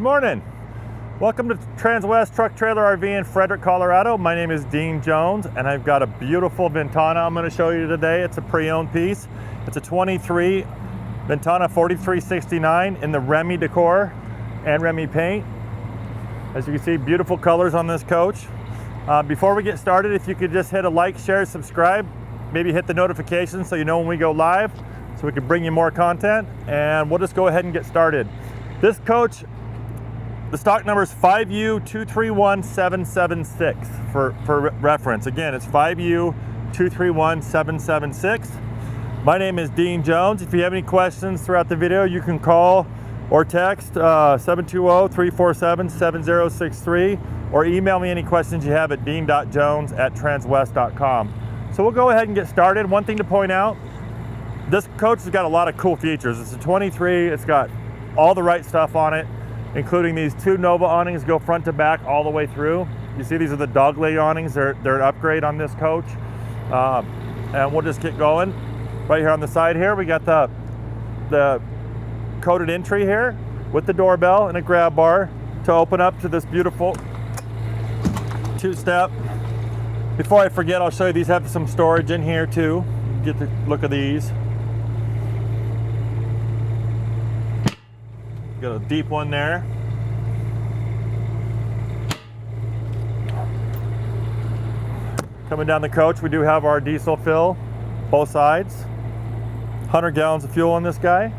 morning. Welcome to Transwest Truck Trailer RV in Fredrick, Colorado. My name is Dean Jones and I've got a beautiful Ventana I'm going to show you today. It's a pre-owned piece. It's a 23 Ventana 4369 in the Remy decor and Remy paint. As you can see, beautiful colors on this coach. Before we get started, if you could just hit a like, share, subscribe, maybe hit the notifications so you know when we go live so we can bring you more content, and we'll just go ahead and get started. This coach, the stock number is 5U231776 for reference. Again, it's 5U231776. My name is Dean Jones. If you have any questions throughout the video, you can call or text 720-347-7063 or email me any questions you have at dean.jones@transwest.com. So we'll go ahead and get started. One thing to point out, this coach has got a lot of cool features. It's a 23, it's got all the right stuff on it, including these two Nova awnings go front to back all the way through. You see these are the dogleg awnings. They're an upgrade on this coach. And we'll just get going. Right here on the side here, we got the coated entry here with the doorbell and a grab bar to open up to this beautiful two-step. Before I forget, I'll show you these have some storage in here too. Get the look of these. Got a deep one there. Coming down the coach, we do have our diesel fill, both sides. 100 gallons of fuel on this guy.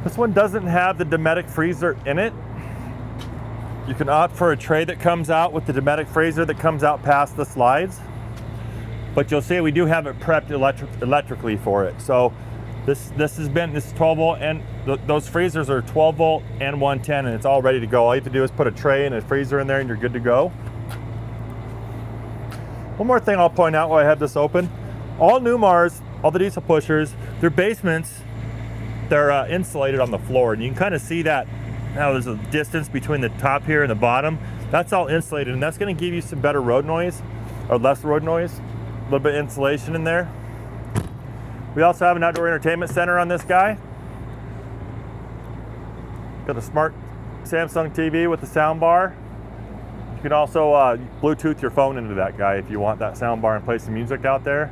This one doesn't have the Dometic freezer in it. You can opt for a tray that comes out with the Dometic freezer that comes out past the slides. But you'll see we do have it prepped electrically for it. So this is 12 volt, and those freezers are 12 volt and 110, and it's all ready to go. All you have to do is put a tray and a freezer in there and you're good to go. One more thing I'll point out while I have this open. All Newmars, all the diesel pushers, their basements, they're insulated on the floor, and you can kind of see that. Now there's a distance between the top here and the bottom. That's all insulated, and that's going to give you some better road noise, or less road noise. A little bit of insulation in there. We also have an outdoor entertainment center on this guy. Got a smart Samsung TV with the sound bar. You can also Bluetooth your phone into that guy if you want that sound bar and play some music out there.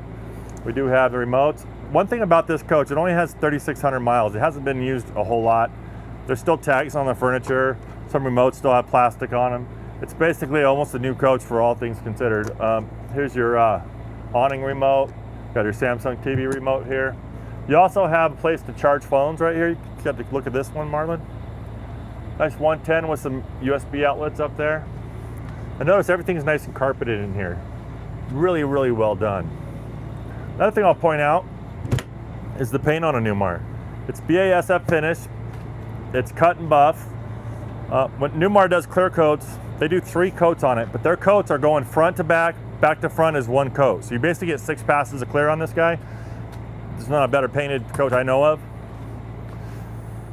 We do have the remotes. One thing about this coach, it only has 3,600 miles. It hasn't been used a whole lot. There's still tags on the furniture. Some remotes still have plastic on them. It's basically almost a new coach for all things considered. Here's your awning remote. Got your Samsung TV remote here. You also have a place to charge phones right here. You got to look at this one, Marlon. Nice 110 with some USB outlets up there. And notice everything's nice and carpeted in here. Really, really well done. Another thing I'll point out is the paint on a Newmar. It's BASF finish. It's cut and buff. When Newmar does clear coats, they do 3 coats on it, but their coats are going front to back to front is 1 coat. So you basically get 6 passes of clear on this guy. There's not a better painted coat I know of.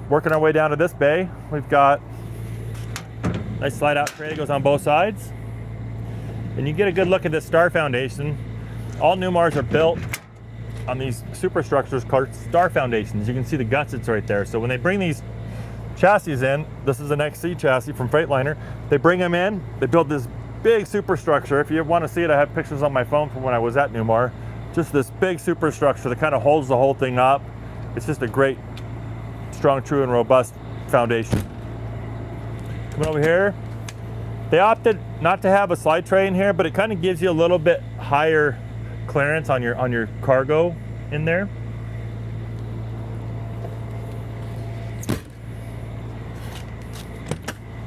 Working our way down to this bay, we've got a nice slide out tray that goes on both sides. And you get a good look at this star foundation. All Newmars are built on these superstructures called star foundations. You can see the gussets right there. So when they bring these chassis in, this is an XC chassis from Freightliner, they bring them in, they build this big superstructure. If you want to see it, I have pictures on my phone from when I was at Newmar. Just this big superstructure that kind of holds the whole thing up. It's just a great, strong, true, and robust foundation. Coming over here, they opted not to have a slide tray in here, but it kind of gives you a little bit higher clearance on your cargo in there.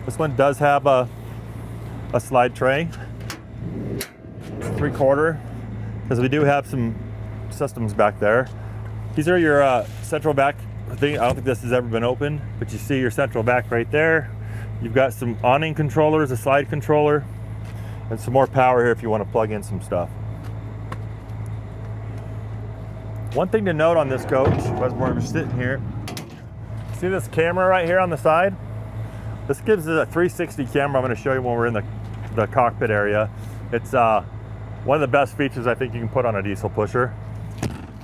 This one does have a slide tray, 3/4, because we do have some systems back there. These are your central vac thing. I don't think this has ever been opened, but you see your central vac right there. You've got some awning controllers, a slide controller, and some more power here if you want to plug in some stuff. One thing to note on this coach, as we're sitting here, see this camera right here on the side? This gives it a 360 camera. I'm going to show you when we're in the cockpit area. It's one of the best features I think you can put on a diesel pusher.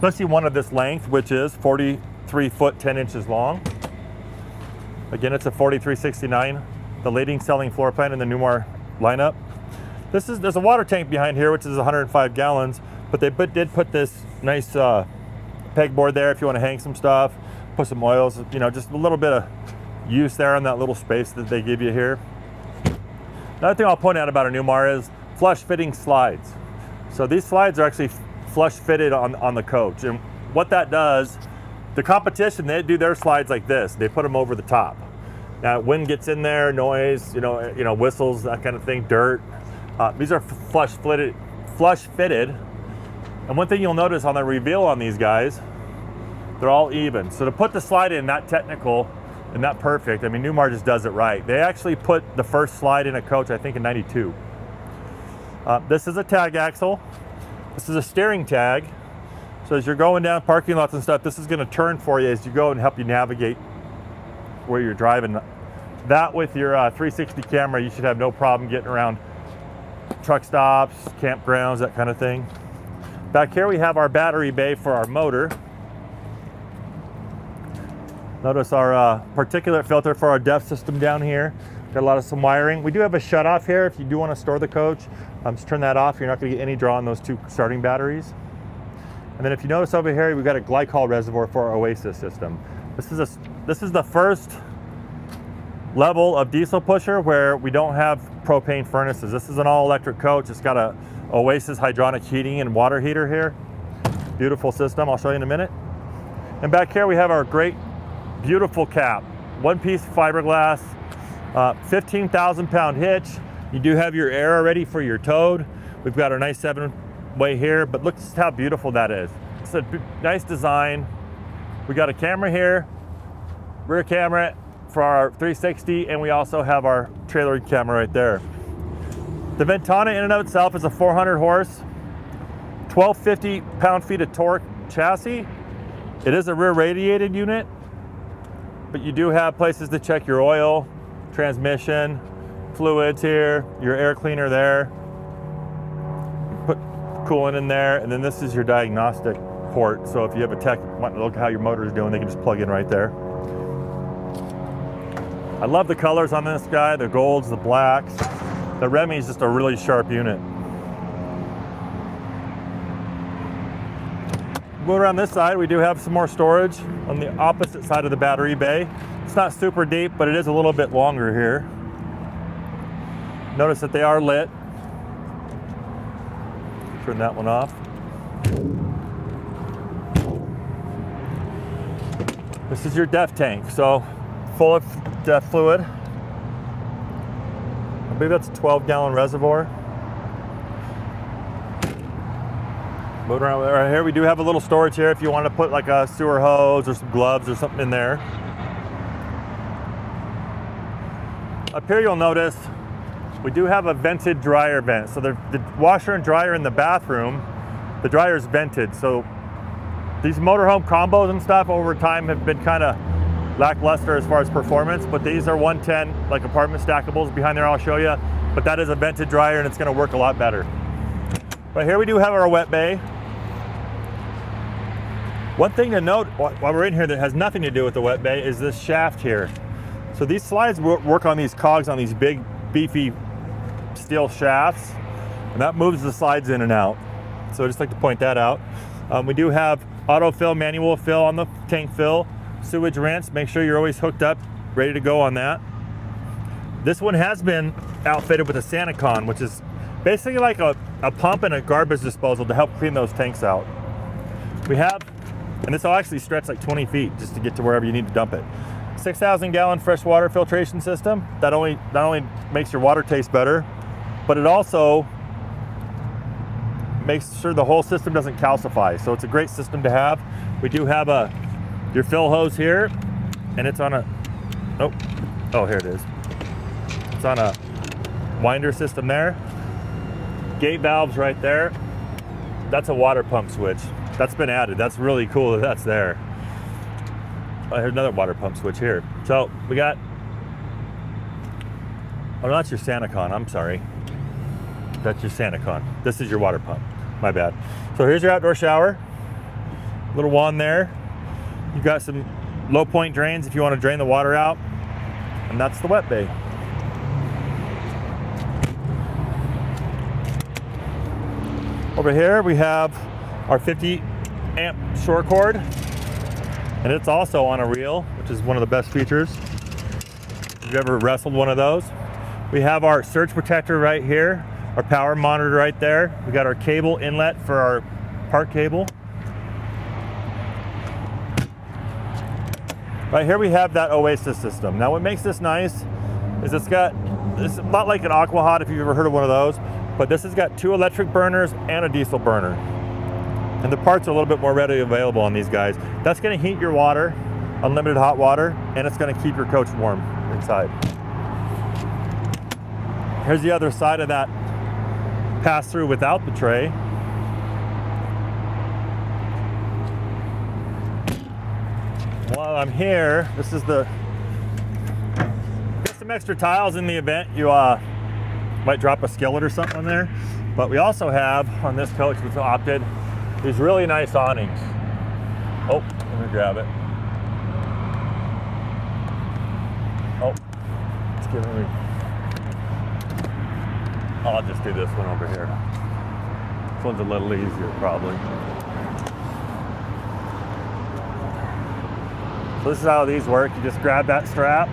especially one of this length, which is 43 foot 10 inches long. Again, it's a 4369, the leading selling floor plan in the Newmar lineup. There's a water tank behind here, which is 105 gallons, but they did put this nice pegboard there if you want to hang some stuff, put some oils, you know, just a little bit of use there on that little space that they give you here. Another thing I'll point out about a Newmar is flush fitting slides. So these slides are actually flush fitted on the coach, and what that does, the competition, they do their slides like this. They put them over the top. Now, wind gets in there, noise, you know, whistles, that kind of thing, dirt. These are flush fitted. And one thing you'll notice on the reveal on these guys, they're all even. So to put the slide in that technical and not perfect, I mean, Newmar just does it right. They actually put the first slide in a coach, I think in '92. This is a tag axle. This is a steering tag. So as you're going down parking lots and stuff, this is going to turn for you as you go and help you navigate where you're driving. That with your 360 camera, you should have no problem getting around truck stops, campgrounds, that kind of thing. Back here we have our battery bay for our motor. Notice our particulate filter for our DEF system down here. Got a lot of some wiring. We do have a shut off here if you do want to store the coach. Just turn that off. You're not going to get any draw on those two starting batteries. And then if you notice over here, we've got a glycol reservoir for our Oasis system. This is the first level of diesel pusher where we don't have propane furnaces. This is an all-electric coach. It's got a Oasis hydronic heating and water heater here. Beautiful system. I'll show you in a minute. And back here we have our great, beautiful cap. One-piece fiberglass, 15,000 pound hitch. You do have your air already for your toad. We've got our nice 7-way here, but look just how beautiful that is. It's a nice design. We got a camera here, rear camera for our 360, and we also have our trailer camera right there. The Ventana in and of itself is a 400 horse, 1250 pound-feet of torque chassis. It is a rear radiated unit, but you do have places to check your oil, transmission, fluids here, your air cleaner there. Put coolant in there, and then this is your diagnostic port. So if you have a tech want to look at how your motor is doing, they can just plug in right there. I love the colors on this guy, the golds, the blacks. The Remy is just a really sharp unit. Go around this side, we do have some more storage on the opposite side of the battery bay. It's not super deep, but it is a little bit longer here. Notice that they are lit. Turn that one off. This is your DEF tank, so full of DEF fluid. I believe that's a 12-gallon reservoir. Moving around right here, we do have a little storage here if you want to put like a sewer hose or some gloves or something in there. Up here you'll notice we do have a vented dryer vent. So the washer and dryer in the bathroom, the dryer is vented. So these motorhome combos and stuff over time have been kind of lackluster as far as performance, but these are 110 like apartment stackables behind there. I'll show you, but that is a vented dryer and it's going to work a lot better. Right here we do have our wet bay. One thing to note while we're in here that has nothing to do with the wet bay is this shaft here. So these slides work on these cogs on these big beefy steel shafts, and that moves the slides in and out. So I just like to point that out. We do have autofill, manual fill on the tank fill, sewage rinse. Make sure you're always hooked up, ready to go on that. This one has been outfitted with a SaniCon, which is basically like a pump and a garbage disposal to help clean those tanks out. We have, and this will actually stretch like 20 feet just to get to wherever you need to dump it. 6,000 gallon freshwater filtration system. That not only makes your water taste better, but it also makes sure the whole system doesn't calcify. So it's a great system to have. We do have your fill hose here, and it's on a, oh, here it is. It's on a winder system there. Gate valves right there. That's a water pump switch. That's been added. That's really cool that that's there. Oh, here's another water pump switch here. So we got, oh, that's your SaniCon, I'm sorry. That's your SaniCon. This is your water pump, my bad. So here's your outdoor shower. Little wand there. You've got some low point drains if you want to drain the water out. And that's the wet bay. Over here we have our 50 amp shore cord, and it's also on a reel, which is one of the best features. If you've ever wrestled one of those. We have our surge protector right here, our power monitor right there. We got our cable inlet for our park cable. Right here we have that Oasis system. Now what makes this nice is it's a lot like an Aquahot if you've ever heard of one of those, but this has got 2 electric burners and a diesel burner. And the parts are a little bit more readily available on these guys. That's gonna heat your water, unlimited hot water, and it's gonna keep your coach warm inside. Here's the other side of that pass-through without the tray. While I'm here, this is got some extra tiles in the event you might drop a skillet or something on there. But we also have, on this coach that's opted, these really nice awnings. Oh, let me grab it. Oh, it's giving me. I'll just do this one over here. This one's a little easier, probably. So this is how these work. You just grab that strap,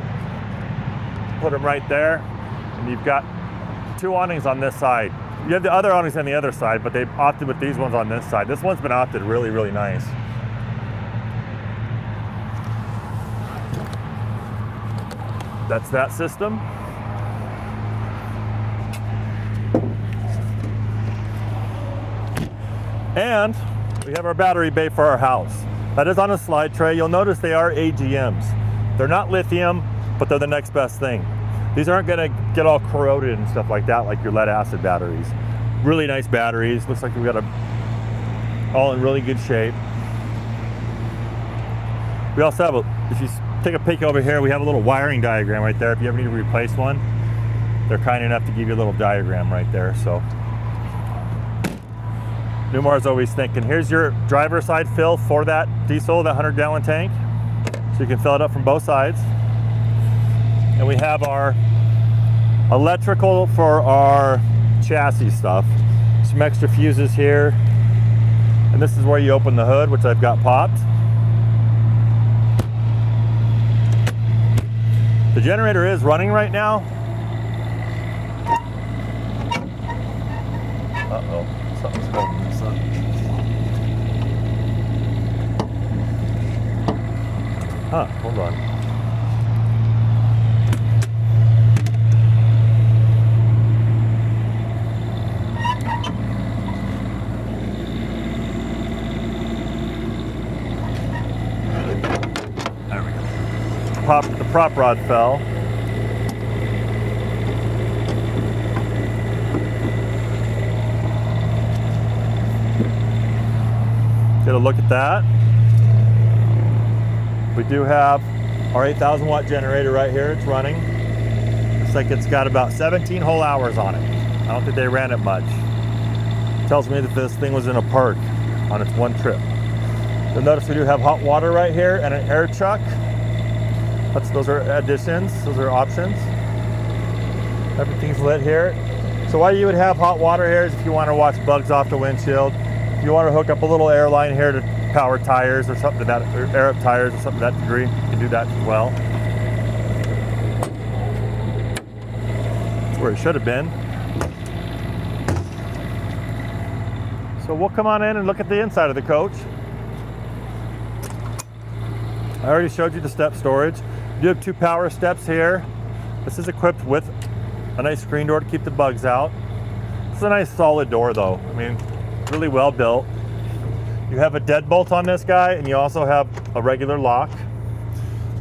put them right there, and you've got 2 awnings on this side. You have the other awnings on the other side, but they've opted with these ones on this side. This one's been opted really, really nice. That's that system. And we have our battery bay for our house. That is on a slide tray. You'll notice they are AGMs. They're not lithium, but they're the next best thing. These aren't gonna get all corroded and stuff like that, like your lead acid batteries. Really nice batteries. Looks like we've got all in really good shape. We also have if you take a peek over here, we have a little wiring diagram right there. If you ever need to replace one, they're kind enough to give you a little diagram right there. So Newmar's always thinking. Here's your driver's side fill for that diesel, that 100-gallon tank. So you can fill it up from both sides. And we have our electrical for our chassis stuff. Some extra fuses here. And this is where you open the hood, which I've got popped. The generator is running right now. Uh-oh, something's holding this up. Huh, hold on. There we go. The prop rod fell. Get a look at that. We do have our 8,000 watt generator right here. It's running. Looks like it's got about 17 whole hours on it. I don't think they ran it much. Tells me that this thing was in a park on its one trip. You'll notice we do have hot water right here and an air chuck. Those are additions, those are options. Everything's lit here. So why you would have hot water here is if you want to watch bugs off the windshield. If you want to hook up a little air line here to power tires or something that, or air up tires or something to that degree, you can do that as well. That's where it should have been. So we'll come on in and look at the inside of the coach. I already showed you the step storage. You do have 2 power steps here. This is equipped with a nice screen door to keep the bugs out. It's a nice solid door though. I mean, really well built. You have a deadbolt on this guy, and you also have a regular lock.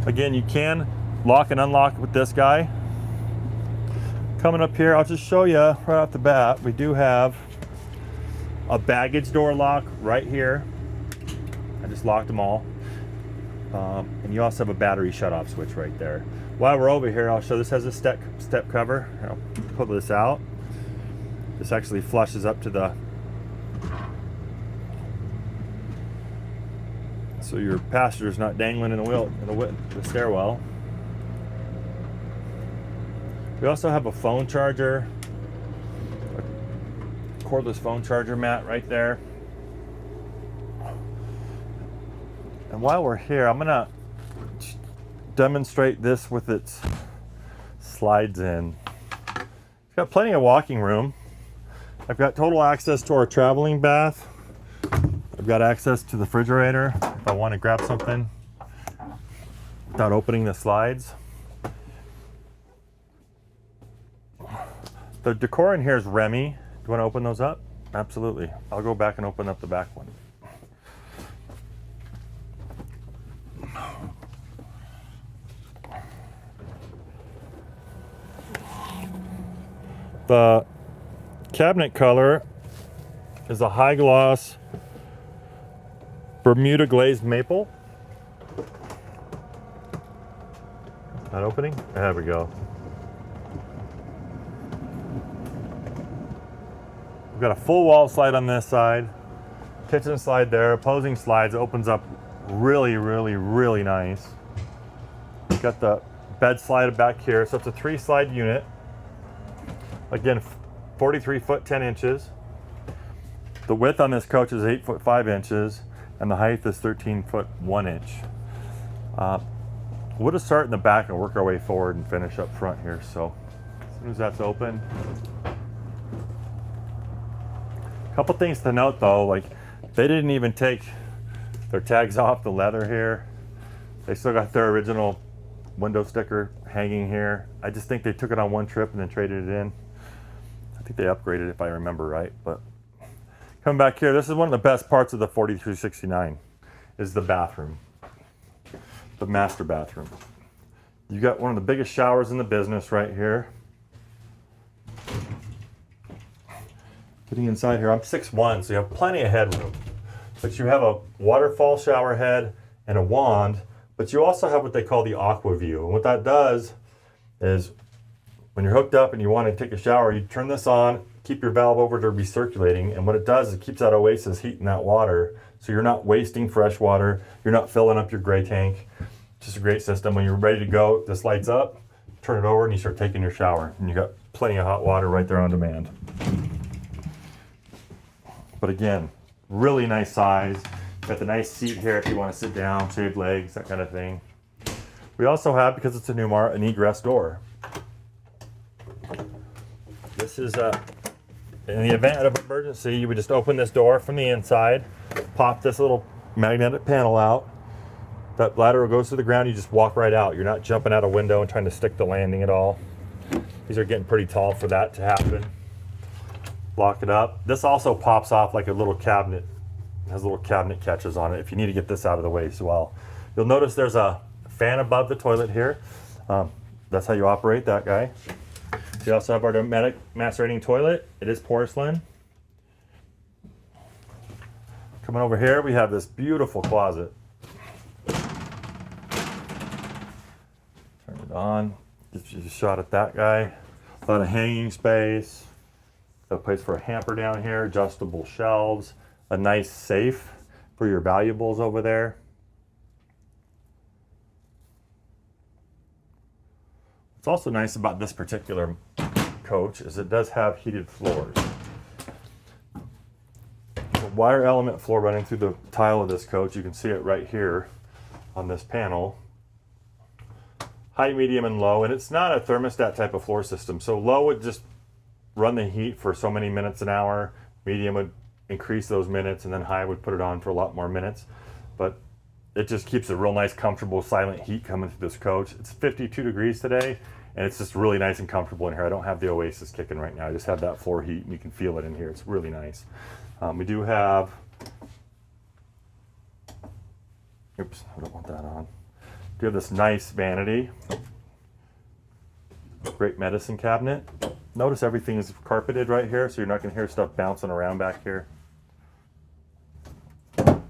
Again, you can lock and unlock with this guy. Coming up here, I'll just show you right off the bat, we do have a baggage door lock right here. I just locked them all. And you also have a battery shut-off switch right there. While we're over here, I'll show this has a step cover. I'll pull this out. This actually flushes up to the so your passenger's not dangling in the stairwell. We also have a phone charger, a cordless phone charger mat right there. And while we're here, I'm gonna demonstrate this with its slides in. It's got plenty of walking room. I've got total access to our traveling bath. I've got access to the refrigerator if I want to grab something without opening the slides. The decor in here is Remy. Do you want to open those up? Absolutely. I'll go back and open up the back one. The cabinet color is a high gloss Bermuda glazed maple. Not opening? There we go. We've got a full wall slide on this side, kitchen slide there, opposing slides, opens up really, really, really nice. We've got the bed slide back here, so it's a 3-slide unit. Again, 43 foot 10 inches. The width on this coach is 8 foot 5 inches, and the height is 13 foot 1 inch. We'll just start in the back and work our way forward and finish up front here. So as soon as that's open. A couple things to note though, like they didn't even take their tags off the leather here. They still got their original window sticker hanging here. I just think they took it on one trip and then traded it in. I think they upgraded if I remember right. But coming back here, this is one of the best parts of the 4369 is the bathroom, the master bathroom. You got one of the biggest showers in the business right here. Getting inside here, I'm 6'1", so you have plenty of headroom. But you have a waterfall shower head and a wand, but you also have what they call the aqua view. And what that does is when you're hooked up and you want to take a shower, you turn this on, keep your valve over to recirculating, and what it does is it keeps that oasis heat in that water, so you're not wasting fresh water, you're not filling up your gray tank. It's just a great system. When you're ready to go, this lights up, turn it over, and you start taking your shower, and you got plenty of hot water right there on demand. But again, really nice size. Got the nice seat here if you want to sit down, shave legs, that kind of thing. We also have, because it's a Newmar, an egress door. This is in the event of emergency, you would just open this door from the inside, pop this little magnetic panel out. That ladder goes to the ground, you just walk right out. You're not jumping out a window and trying to stick the landing at all. These are getting pretty tall for that to happen. Lock it up. This also pops off like a little cabinet. It has little cabinet catches on it if you need to get this out of the way as well. You'll notice there's a fan above the toilet here. That's how you operate that guy. We also have our automatic macerating toilet. It is porcelain. Coming over here, we have this beautiful closet. Turn it on. Gives you a shot at that guy. A lot of hanging space. A place for a hamper down here. Adjustable shelves. A nice safe for your valuables over there. What's also nice about this particular coach is it does have heated floors. A wire element floor running through the tile of this coach. You can see it right here on this panel. High, medium, and low, and it's not a thermostat type of floor system. So low would just run the heat for so many minutes an hour. Medium would increase those minutes, and then high would put it on for a lot more minutes. But it just keeps a real nice, comfortable, silent heat coming through this coach. It's 52 degrees today, and it's just really nice and comfortable in here. I don't have the Oasis kicking right now. I just have that floor heat, and you can feel it in here. It's really nice. We do have, oops, I don't want that on. We have this nice vanity. Great medicine cabinet. Notice everything is carpeted right here, so you're not going to hear stuff bouncing around back here.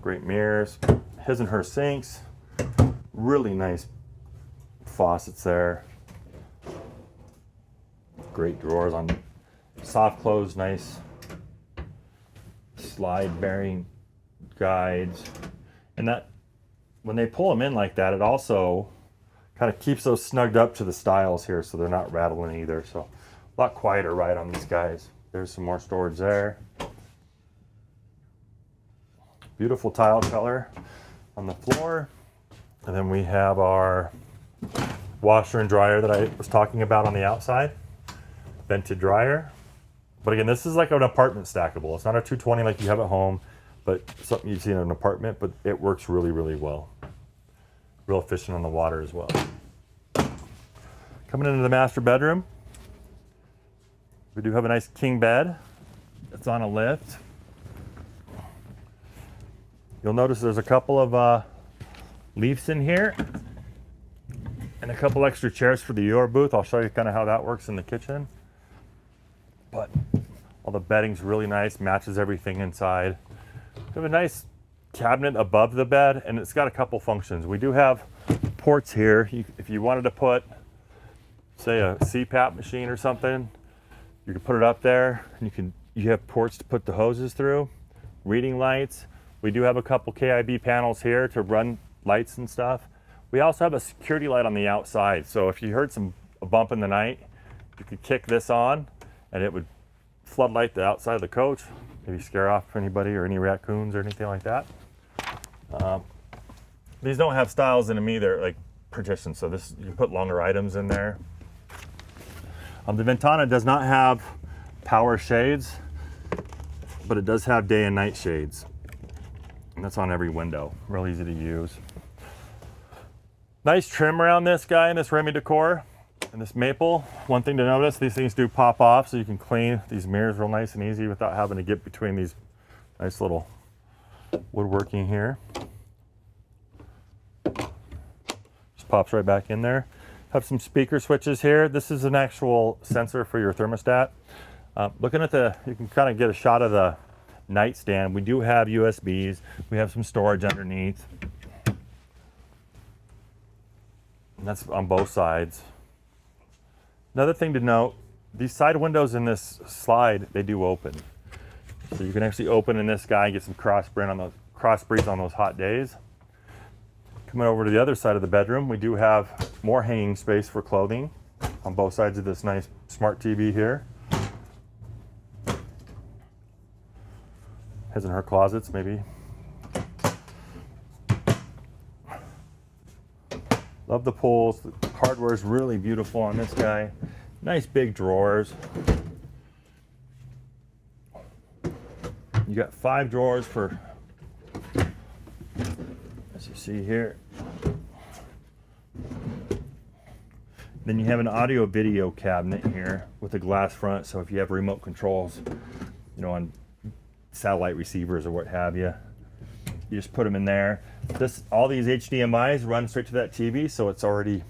Great mirrors. His and her sinks. Really nice faucets there. Great drawers on soft close, nice slide bearing guides. And that when they pull them in like that, it also kind of keeps those snugged up to the stiles here so they're not rattling either. So a lot quieter ride on these guys. There's some more storage there. Beautiful tile color on the floor. And then we have our washer and dryer that I was talking about on the outside. Vented dryer. But again, this is like an apartment stackable. It's not a 220 like you have at home, but something you'd see in an apartment, but it works really, really well. Real efficient on the water as well. Coming into the master bedroom, we do have a nice king bed. It's on a lift. You'll notice there's a couple of leaves in here and a couple extra chairs for the EOR booth. I'll show you kind of how that works in the kitchen. But all the bedding's really nice, matches everything inside. We have a nice cabinet above the bed, and it's got a couple functions. We do have ports here. If you wanted to put, say, a CPAP machine or something, you can put it up there, and you have ports to put the hoses through. Reading lights. We do have a couple KIB panels here to run lights and stuff. We also have a security light on the outside, so if you heard a bump in the night, you could kick this on, and it would floodlight the outside of the coach, maybe scare off anybody or any raccoons or anything like that. These don't have stiles in them either, like partitions, so this you can put longer items in there. The Ventana does not have power shades, but it does have day and night shades. And that's on every window, real easy to use. Nice trim around this guy in this Remy decor and this maple. One thing to notice, these things do pop off, so you can clean these mirrors real nice and easy without having to get between these nice little woodworking here. Just pops right back in there. Have some speaker switches here. This is an actual sensor for your thermostat. Looking at you can kind of get a shot of the nightstand. We do have USBs. We have some storage underneath. And that's on both sides. Another thing to note, these side windows in this slide, they do open. So you can actually open in this guy and get some cross breeze on those hot days. Coming over to the other side of the bedroom, we do have more hanging space for clothing on both sides of this nice smart TV here. His and her closets, maybe. Love the pulls. The hardware is really beautiful on this guy. Nice big drawers. You got 5 drawers for, as you see here. Then you have an audio video cabinet here with a glass front, so if you have remote controls, you know, on satellite receivers or what have you, you just put them in there. All these HDMIs run straight to that TV, so it's already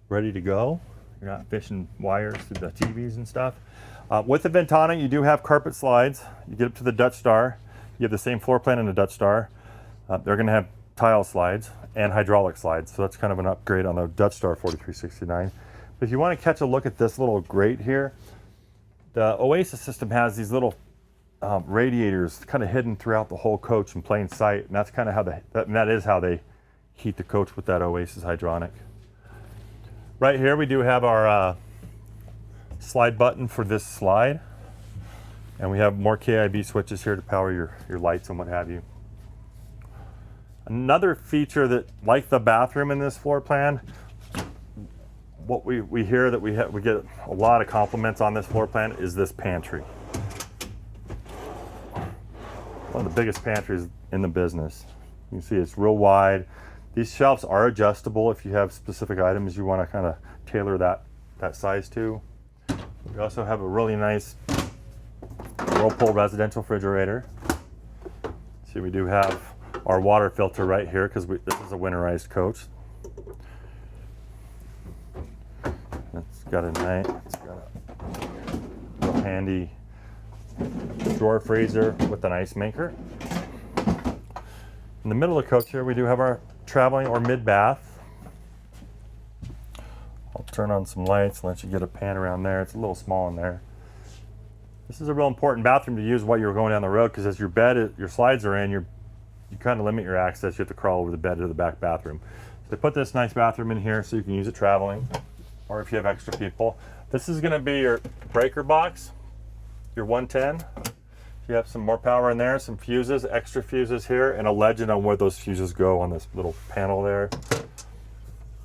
ready to go. You're not fishing wires through the TVs and stuff. With the Ventana, you do have carpet slides. You get up to the Dutch Star. You have the same floor plan in the Dutch Star. They're going to have tile slides and hydraulic slides, so that's kind of an upgrade on the Dutch Star 4369. But if you want to catch a look at this little grate here, the Oasis system has these little radiators kind of hidden throughout the whole coach in plain sight, and that's kind of how that is how they heat the coach with that Oasis hydronic. Right here we do have our slide button for this slide, and we have more KIB switches here to power your lights and what have you. Another feature that, like the bathroom in this floor plan, what we hear that we get a lot of compliments on this floor plan is this pantry. One of the biggest pantries in the business. You can see it's real wide. These shelves are adjustable if you have specific items you want to kind of tailor that size to. We also have a really nice Whirlpool residential refrigerator. See, we do have our water filter right here because this is a winterized coach. It's got a real handy drawer freezer with an ice maker. In the middle of the coach here, we do have our traveling or mid-bath. I'll turn on some lights and let you get a pan around there. It's a little small in there. This is a real important bathroom to use while you're going down the road, because as your slides are in, you kind of limit your access. You have to crawl over the bed to the back bathroom. So they put this nice bathroom in here so you can use it traveling, or if you have extra people. This is going to be your breaker box, your 110. You have some more power in there, some fuses, extra fuses here, and a legend on where those fuses go on this little panel there.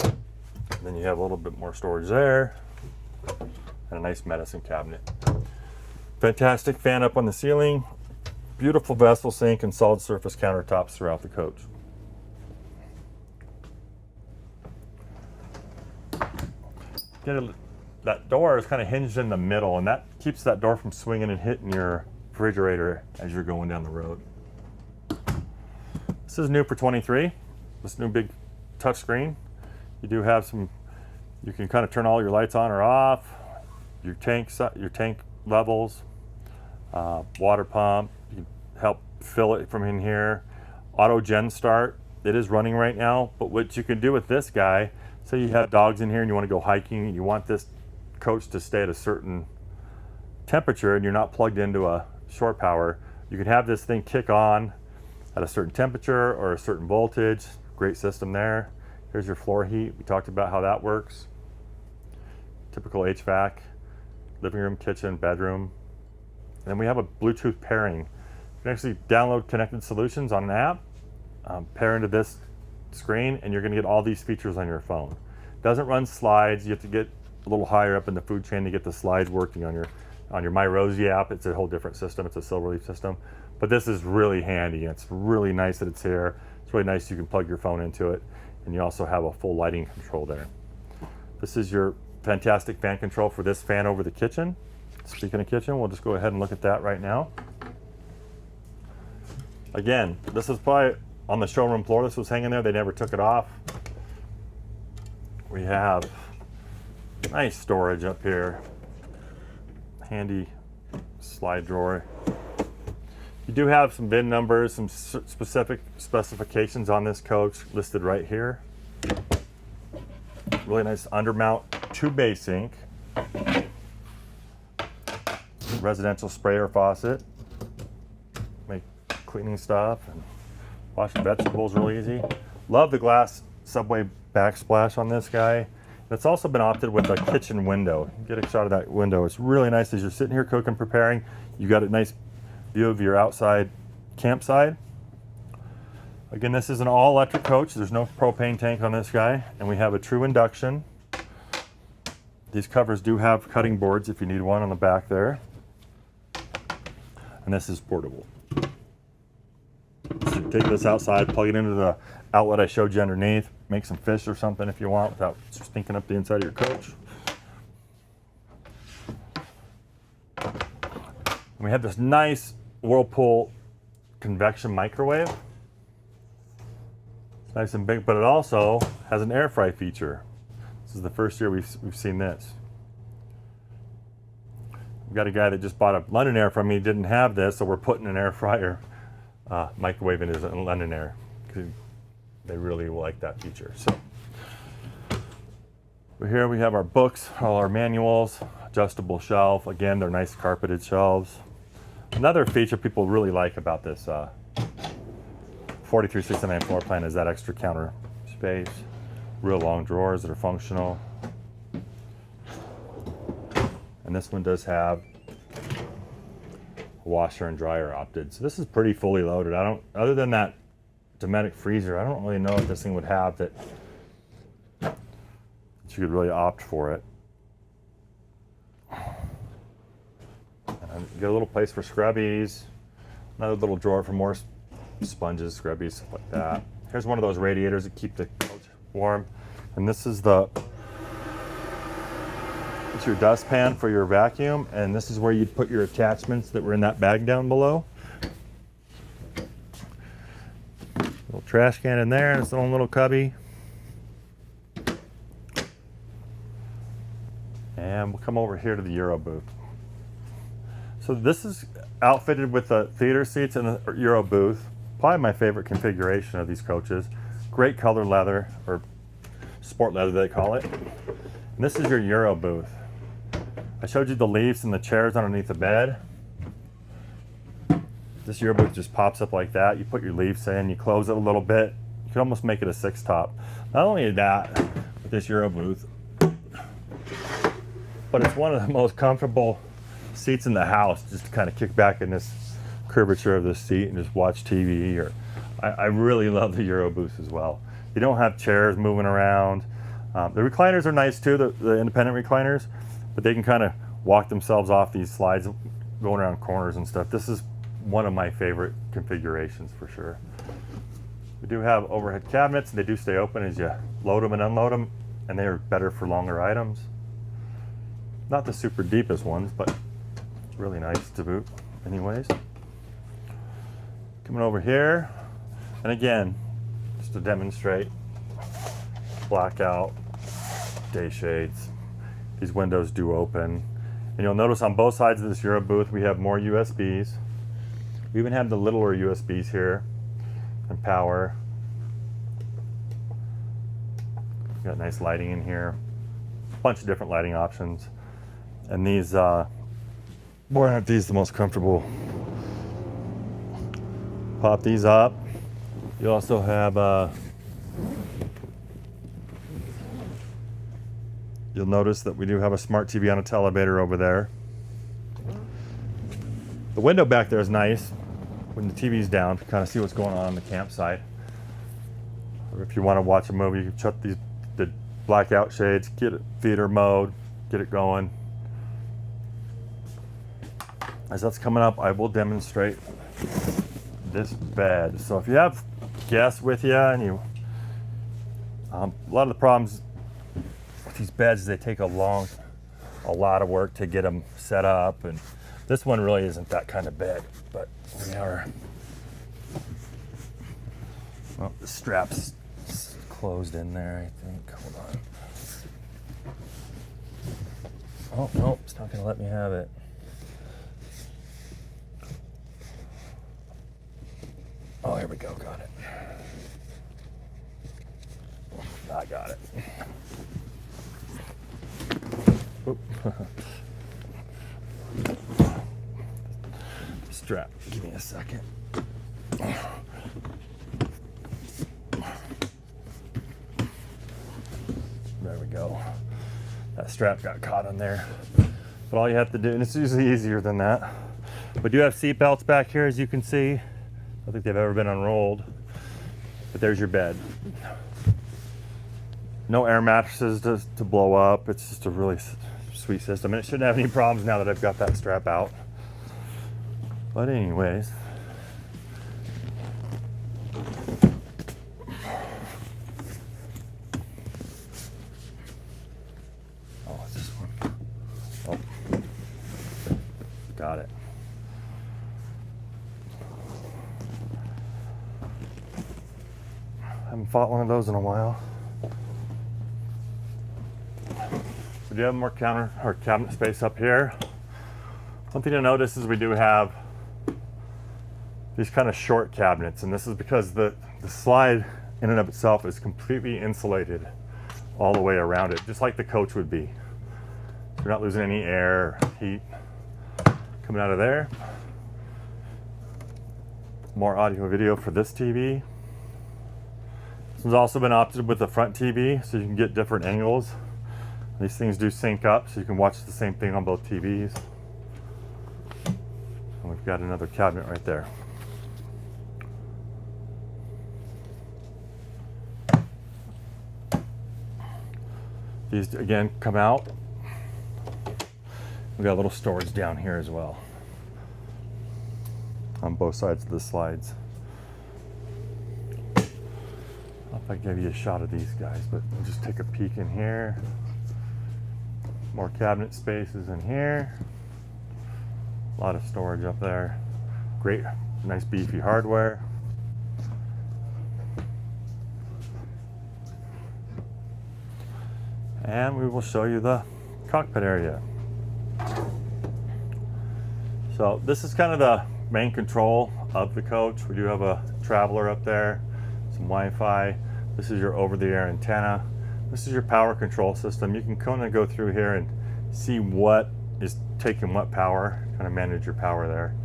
And then you have a little bit more storage there, and a nice medicine cabinet. Fantastic fan up on the ceiling, beautiful vessel sink, and solid surface countertops throughout the coach. That door is kind of hinged in the middle, and that keeps that door from swinging and hitting your refrigerator as you're going down the road. This is new for 23. This new big touch screen. You do have some, you can kind of turn all your lights on or off, your tank levels, water pump, you can help fill it from in here. Auto gen start, it is running right now, but what you can do with this guy, say you have dogs in here and you want to go hiking and you want this coach to stay at a certain temperature and you're not plugged into a shore power, you can have this thing kick on at a certain temperature or a certain voltage. Great system there. Here's your floor heat. We talked about how that works. Typical HVAC, living room, kitchen, bedroom. And then we have a Bluetooth pairing. You can actually download Connected Solutions on an app, pair into this screen, and you're going to get all these features on your phone. It doesn't run slides. You have to get a little higher up in the food chain to get the slides working on your My Rosie app. It's a whole different system. It's a Silverleaf system. But this is really handy. It's really nice that it's here. It's really nice you can plug your phone into it. And you also have a full lighting control there. This is your fantastic fan control for this fan over the kitchen. Speaking of kitchen, we'll just go ahead and look at that right now. Again, this is probably on the showroom floor. This was hanging there. They never took it off. We have nice storage up here. Handy slide drawer. You do have some VIN numbers, some specific specifications on this coach listed right here. Really nice undermount 2-bay sink. Residential sprayer faucet. Make cleaning stuff and washing vegetables real easy. Love the glass subway backsplash on this guy. It's also been opted with a kitchen window. Get a shot of that window. It's really nice as you're sitting here cooking, preparing. You got a nice view of your outside campsite. Again, this is an all-electric coach. There's no propane tank on this guy, and we have a true induction. These covers do have cutting boards if you need one on the back there. And this is portable. So you take this outside, plug it into the outlet I showed you underneath, make some fish or something if you want without stinking up the inside of your coach. And we have this nice Whirlpool convection microwave. It's nice and big, but it also has an air fry feature. This is the first year we've seen this. We've got a guy that just bought a London Air from me, didn't have this, so we're putting an air fryer microwave in his London Air. They really like that feature. So here we have our books, all our manuals, adjustable shelf. Again, they're nice carpeted shelves. Another feature people really like about this 4369 floor plan is that extra counter space. Real long drawers that are functional. And this one does have a washer and dryer opted. So this is pretty fully loaded. Other than that Dometic freezer, I don't really know what this thing would have that you could really opt for it. And you get a little place for scrubbies, another little drawer for more sponges, scrubbies, stuff like that. Here's one of those radiators that keep the coach warm. And this is it's your dustpan for your vacuum, and this is where you'd put your attachments that were in that bag down below. Little trash can in there, and its own little cubby. And we'll come over here to the Euro booth. So this is outfitted with the theater seats and the Euro booth. Probably my favorite configuration of these coaches. Great color leather, or sport leather they call it. And this is your Euro booth. I showed you the leaves and the chairs underneath the bed. This Euro booth just pops up like that. You put your leaves in, you close it a little bit. You can almost make it a 6 top. Not only that, with this Euro booth, but it's one of the most comfortable seats in the house, just to kind of kick back in this curvature of this seat and just watch TV. Or I really love the Euro booth as well. You don't have chairs moving around. The recliners are nice too, the independent recliners, but they can kind of walk themselves off these slides going around corners and stuff. This is one of my favorite configurations for sure. We do have overhead cabinets, and they do stay open as you load them and unload them, and they are better for longer items. Not the super deepest ones, but really nice to boot anyways. Coming over here, and again, just to demonstrate, blackout, day shades. These windows do open. And you'll notice on both sides of this Euro booth, we have more USBs. We even have the littler USBs here, and power. Got nice lighting in here. A bunch of different lighting options. And these, boy, aren't these the most comfortable. Pop these up. You also have, you'll notice that we do have a smart TV on a televator over there. The window back there is nice when the TV's down to kind of see what's going on the campsite. Or if you want to watch a movie, you can shut the blackout shades, get it theater mode, get it going. As that's coming up, I will demonstrate this bed. So if you have guests with you, and you, a lot of the problems with these beds is they take a lot of work to get them set up, and this one really isn't that kind of bed, but we are, well, the strap's closed in there, I think. Hold on. Oh, nope, it's not gonna let me have it. Oh, here we go, got it. I got it. Oop. Strap, give me a second. There we go. That strap got caught on there. But all you have to do, and it's usually easier than that. We do have seat belts back here, as you can see. I don't think they've ever been unrolled. But there's your bed. No air mattresses to blow up. It's just a really sweet system. And it shouldn't have any problems now that I've got that strap out. But anyways. Oh, it's this one. Oh. Got it. Haven't fought one of those in a while. We do have more counter or cabinet space up here. One thing to notice is we do have these kind of short cabinets, and this is because the slide in and of itself is completely insulated all the way around it, just like the coach would be. You're not losing any air or heat coming out of there. More audio video for this TV. This one's also been opted with the front TV, so you can get different angles. These things do sync up, so you can watch the same thing on both TVs. And we've got another cabinet right there. These again come out. We've got a little storage down here as well on both sides of the slides. I don't know if I can give you a shot of these guys, but we'll just take a peek in here. More cabinet spaces in here. A lot of storage up there. Great, nice beefy hardware. And we will show you the cockpit area. So this is kind of the main control of the coach. We do have a traveler up there, some Wi-Fi. This is your over-the-air antenna. This is your power control system. You can kind of go through here and see what is taking what power, kind of manage your power there.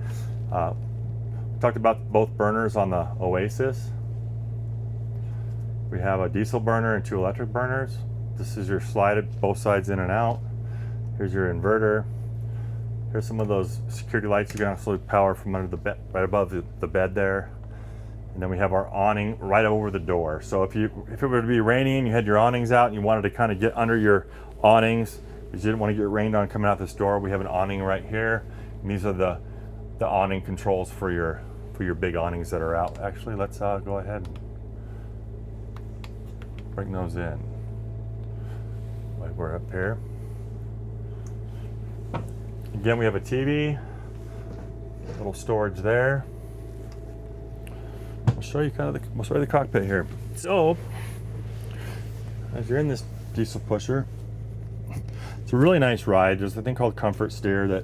Talked about both burners on the Oasis. We have a diesel burner and 2 electric burners. This is your slide both sides in and out. Here's your inverter. Here's some of those security lights you can actually power from under the bed, right above the bed there. And then we have our awning right over the door. So if it were to be raining and you had your awnings out and you wanted to kind of get under your awnings, because you didn't want to get rained on coming out this door, we have an awning right here. And these are the awning controls for your big awnings that are out. Actually, let's go ahead and bring those in. Like we're up here. Again, we have a TV, little storage there. I'll show you we'll show you the cockpit here. So, as you're in this diesel pusher, it's a really nice ride. There's a thing called Comfort Steer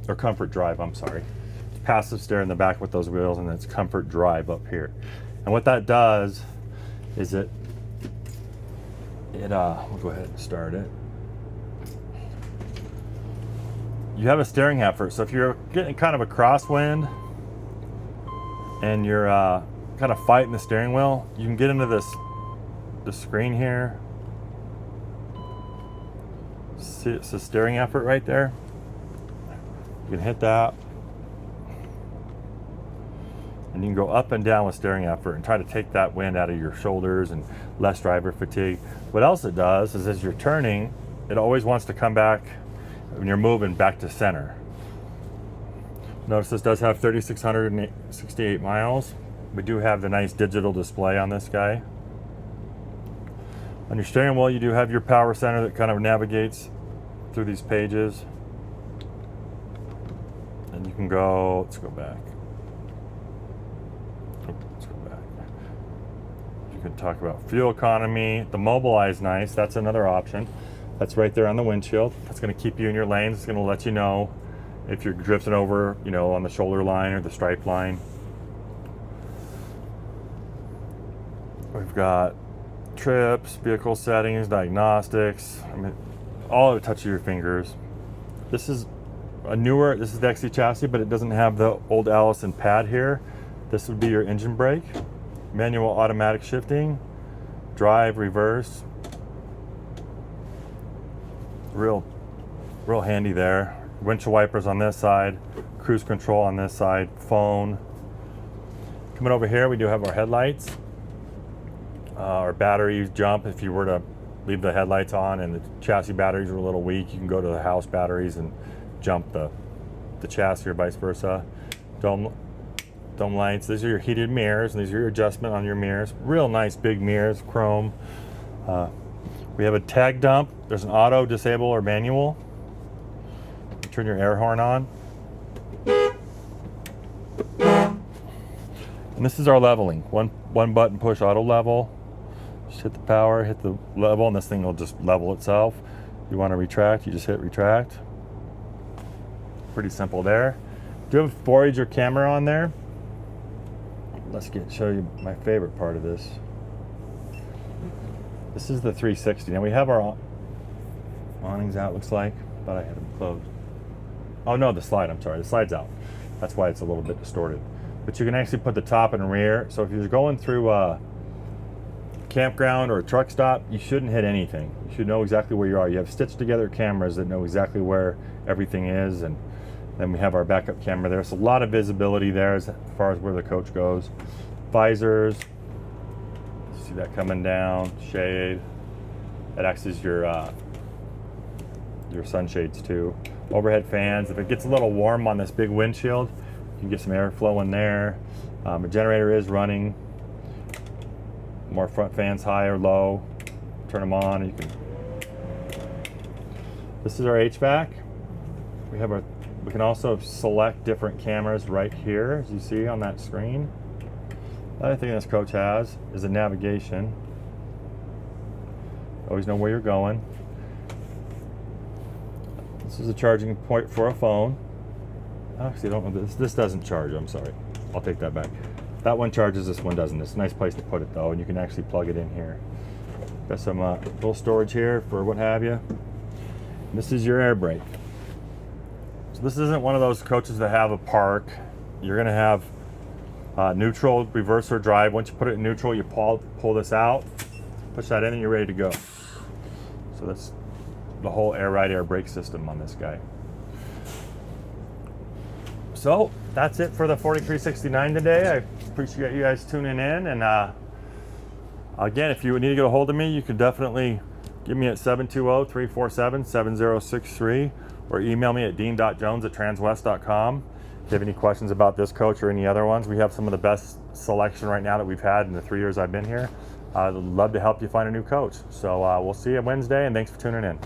or Comfort Drive, I'm sorry. It's passive steer in the back with those wheels, and it's Comfort Drive up here. And what that does is we'll go ahead and start it. You have a steering effort, so if you're getting kind of a crosswind and you're kind of fighting the steering wheel, you can get into the screen here. See, it's a steering effort right there. You can hit that, and you can go up and down with steering effort and try to take that wind out of your shoulders and less driver fatigue. What else it does is as you're turning, it always wants to come back when you're moving back to center. Notice this does have 3,668 miles. We do have the nice digital display on this guy. On your steering wheel, you do have your power center that kind of navigates through these pages. And you can go, let's go back. Let's go back. You can talk about fuel economy. The Mobilize nice, that's another option. That's right there on the windshield. That's going to keep you in your lanes. It's going to let you know if you're drifting over, on the shoulder line or the stripe line. We've got trips, vehicle settings, diagnostics. I mean, all at a touch of your fingers. This is this is the XC chassis, but it doesn't have the old Allison pad here. This would be your engine brake, manual automatic shifting, drive, reverse. Real handy there. Windshield wipers on this side, cruise control on this side, phone. Coming over here, we do have our headlights. Our batteries jump if you were to leave the headlights on and the chassis batteries are a little weak. You can go to the house batteries and jump the chassis or vice versa. Dome lights. These are your heated mirrors, and these are your adjustment on your mirrors. Real nice big mirrors, chrome. We have a tag dump. There's an auto, disable, or manual. Turn your air horn on. And this is our leveling. One button push auto level. Just hit the power, hit the level, and this thing will just level itself. You want to retract, you just hit retract. Pretty simple there. Do you have a 4-ager camera on there? Let's show you my favorite part of this. This is the 360. Now we have our awnings out, looks like. Thought I had them closed. Oh no, the slide, I'm sorry. The slide's out. That's why it's a little bit distorted. But you can actually put the top and rear. So if you're going through a campground or a truck stop, you shouldn't hit anything. You should know exactly where you are. You have stitched together cameras that know exactly where everything is. And then we have our backup camera there. So a lot of visibility there as far as where the coach goes. Visors. See that coming down, shade. That acts as your sunshades too. Overhead fans. If it gets a little warm on this big windshield, you can get some airflow in there. The generator is running. More front fans, high or low. Turn them on. You can. This is our HVAC. We can also select different cameras right here, as you see on that screen. The other thing this coach has is a navigation. Always know where you're going. This is a charging point for a phone. Actually, I don't know. This doesn't charge. I'm sorry. I'll take that back. That one charges. This one doesn't. It's a nice place to put it though, and you can actually plug it in here. Got some little storage here for what have you. This is your air brake. So this isn't one of those coaches that have a park. You're gonna have Neutral, reverse, or drive. Once you put it in neutral, you pull this out, push that in, and you're ready to go. So that's the whole air ride, air brake system on this guy. So that's it for the 4369 today. I appreciate you guys tuning in. And again, if you need to get a hold of me, you can definitely give me at 720-347-7063 or email me at dean.jones@transwest.com. If you have any questions about this coach or any other ones, we have some of the best selection right now that we've had in the 3 years I've been here. I'd love to help you find a new coach. So we'll see you Wednesday, and thanks for tuning in.